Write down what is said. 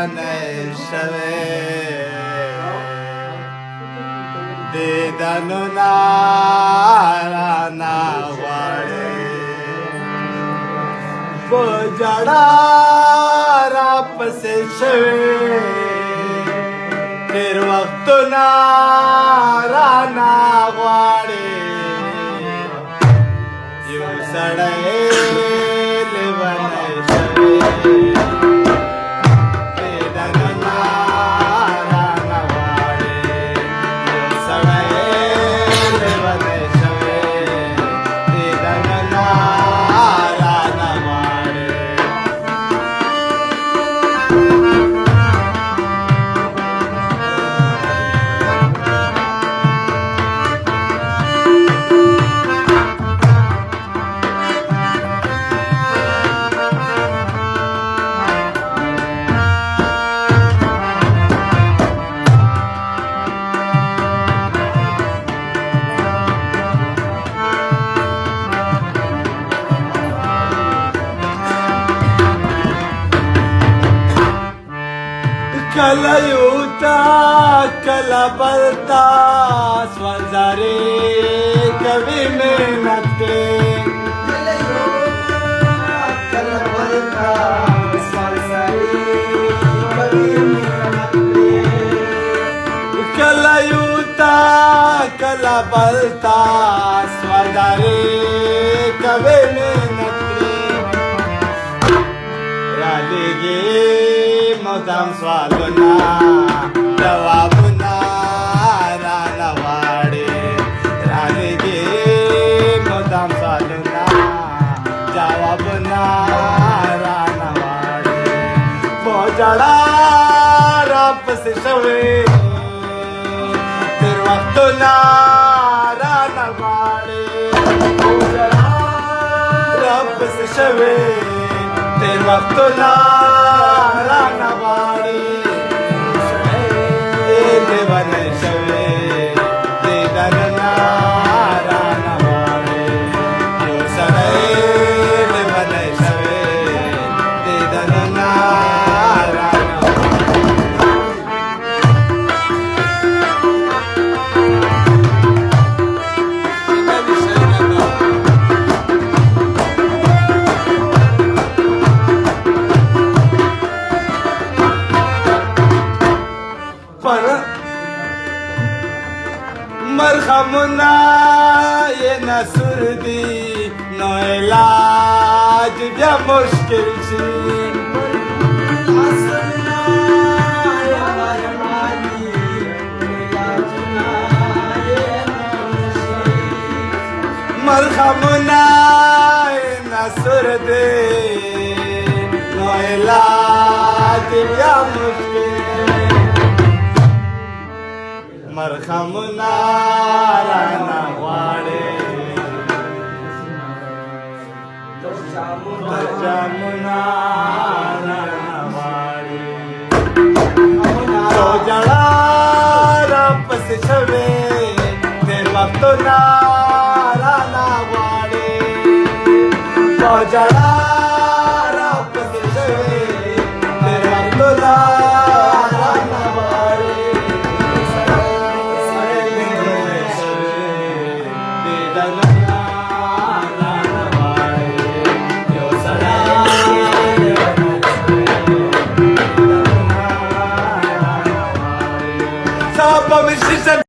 शवे दे दनु नाराना वाड़े वो जड़ा राप से शवे फिर वक्त नाराना वाड़े यू सड़े कलयुता कलबलता स्वजारे कवि मेहनत कलबलता स्वजारे कवि कलयुता कलबलता स्वजारे कवि मेहनत रालेगे मोदाम स्वालना जवाबना रानवाड़े रालेगे मोदाम स्वालना जवाबना रानवाड़े पोजड़ा रब से शवे फिर वक्त ना रानवाड़े पोजड़ा रब से शवे फिर वक्त ना मरहमना ये नसुर दी नो इलाज क्या मुश्किल सी मरहमना ये नसुर दे नो इलाज क्या मुश्किल मरहमना रानवाड़े जमुना रानवाड़े तो जड़ा रब से छवे तेरे वक्त ना रानवाड़े तो जड़ा रब से छवे तेरे वक्त ना Stop,